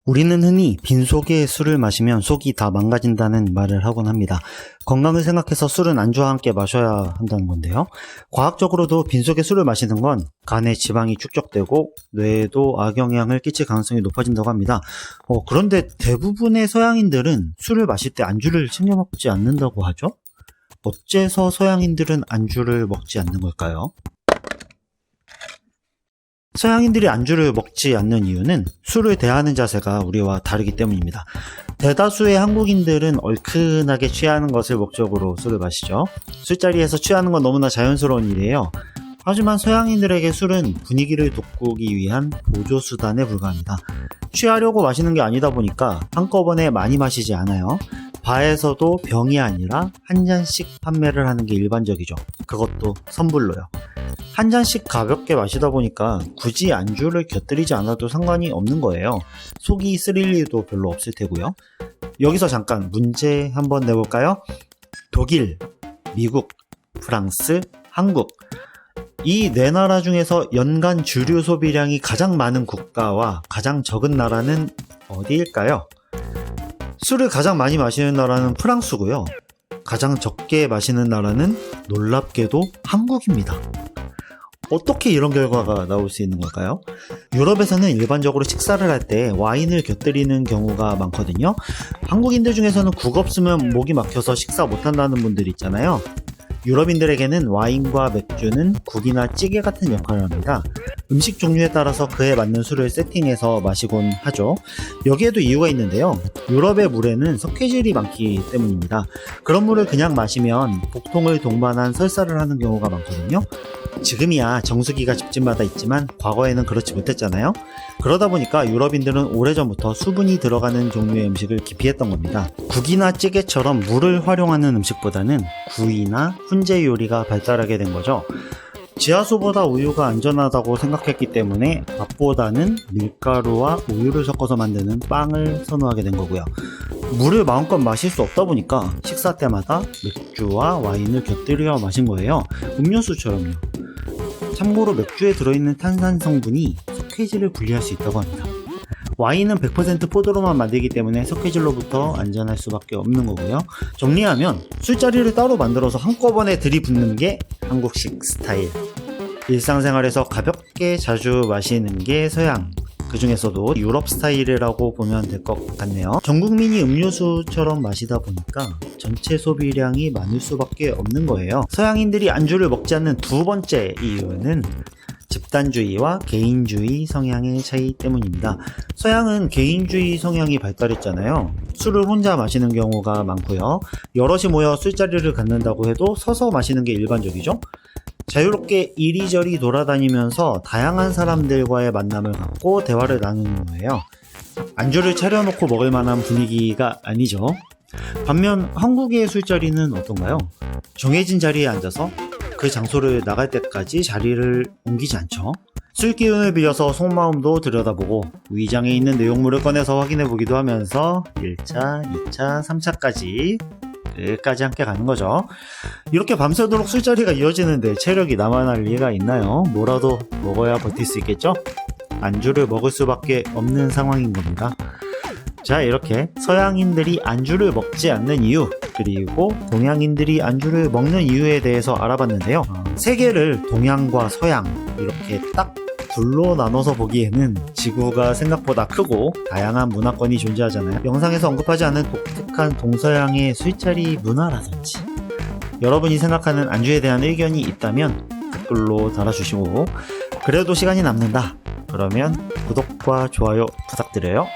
우리는 흔히 빈속에 술을 마시면 속이 다 망가진다는 말을 하곤 합니다. 건강을 생각해서 술은 안주와 함께 마셔야 한다는 건데요. 과학적으로도 빈속에 술을 마시는 건 간에 지방이 축적되고 뇌에도 악영향을 끼칠 가능성이 높아진다고 합니다. 그런데 대부분의 서양인들은 술을 마실 때 안주를 챙겨 먹지 않는다고 하죠? 어째서 서양인들은 안주를 먹지 않는 걸까요? 서양인들이 안주를 먹지 않는 이유는 술을 대하는 자세가 우리와 다르기 때문입니다. 대다수의 한국인들은 얼큰하게 취하는 것을 목적으로 술을 마시죠. 술자리에서 취하는 건 너무나 자연스러운 일이에요. 하지만 서양인들에게 술은 분위기를 돋구기 위한 보조수단에 불과합니다. 취하려고 마시는 게 아니다 보니까 한꺼번에 많이 마시지 않아요. 바에서도 병이 아니라 한 잔씩 판매를 하는 게 일반적이죠. 그것도 선불로요. 한 잔씩 가볍게 마시다 보니까 굳이 안주를 곁들이지 않아도 상관이 없는 거예요. 속이 쓰릴 일도 별로 없을 테고요. 여기서 잠깐 문제 한번 내볼까요? 독일, 미국, 프랑스, 한국 이 네 나라 중에서 연간 주류 소비량이 가장 많은 국가와 가장 적은 나라는 어디일까요? 술을 가장 많이 마시는 나라는 프랑스고요. 가장 적게 마시는 나라는 놀랍게도 한국입니다. 어떻게 이런 결과가 나올 수 있는 걸까요? 유럽에서는 일반적으로 식사를 할 때 와인을 곁들이는 경우가 많거든요. 한국인들 중에서는 국 없으면 목이 막혀서 식사 못한다는 분들이 있잖아요. 유럽인들에게는 와인과 맥주는 국이나 찌개 같은 역할을 합니다. 음식 종류에 따라서 그에 맞는 술을 세팅해서 마시곤 하죠. 여기에도 이유가 있는데요. 유럽의 물에는 석회질이 많기 때문입니다. 그런 물을 그냥 마시면 복통을 동반한 설사를 하는 경우가 많거든요. 지금이야 정수기가 집집마다 있지만 과거에는 그렇지 못했잖아요. 그러다 보니까 유럽인들은 오래전부터 수분이 들어가는 종류의 음식을 기피했던 겁니다. 국이나 찌개처럼 물을 활용하는 음식보다는 구이나 훈제 요리가 발달하게 된 거죠. 지하수보다 우유가 안전하다고 생각했기 때문에 밥보다는 밀가루와 우유를 섞어서 만드는 빵을 선호하게 된 거고요. 물을 마음껏 마실 수 없다 보니까 식사 때마다 맥주와 와인을 곁들여 마신 거예요. 음료수처럼요. 참고로 맥주에 들어있는 탄산 성분이 석회질을 분리할 수 있다고 합니다. 와인은 100% 포도로만 만들기 때문에 석회질로부터 안전할 수밖에 없는 거고요. 정리하면 술자리를 따로 만들어서 한꺼번에 들이붓는 게 한국식 스타일. 일상생활에서 가볍게 자주 마시는 게 서양. 그 중에서도 유럽 스타일이라고 보면 될 것 같네요. 전 국민이 음료수처럼 마시다 보니까 전체 소비량이 많을 수밖에 없는 거예요. 서양인들이 안주를 먹지 않는 두 번째 이유는 집단주의와 개인주의 성향의 차이 때문입니다. 서양은 개인주의 성향이 발달했잖아요. 술을 혼자 마시는 경우가 많고요. 여럿이 모여 술자리를 갖는다고 해도 서서 마시는 게 일반적이죠. 자유롭게 이리저리 돌아다니면서 다양한 사람들과의 만남을 갖고 대화를 나누는 거예요. 안주를 차려놓고 먹을 만한 분위기가 아니죠. 반면 한국의 술자리는 어떤가요? 정해진 자리에 앉아서 그 장소를 나갈 때까지 자리를 옮기지 않죠. 술 기운을 빌려서 속마음도 들여다보고 위장에 있는 내용물을 꺼내서 확인해보기도 하면서 1차, 2차, 3차까지 끝까지 함께 가는 거죠. 이렇게 밤새도록 술자리가 이어지는데 체력이 남아날 리가 있나요? 뭐라도 먹어야 버틸 수 있겠죠? 안주를 먹을 수밖에 없는 상황인 겁니다. 자, 이렇게 서양인들이 안주를 먹지 않는 이유, 그리고 동양인들이 안주를 먹는 이유에 대해서 알아봤는데요. 세계를 동양과 서양 이렇게 딱 둘로 나눠서 보기에는 지구가 생각보다 크고 다양한 문화권이 존재하잖아요. 영상에서 언급하지 않은 독특한 동서양의 술자리 문화라든지 여러분이 생각하는 안주에 대한 의견이 있다면 댓글로 달아주시고, 그래도 시간이 남는다 그러면 구독과 좋아요 부탁드려요.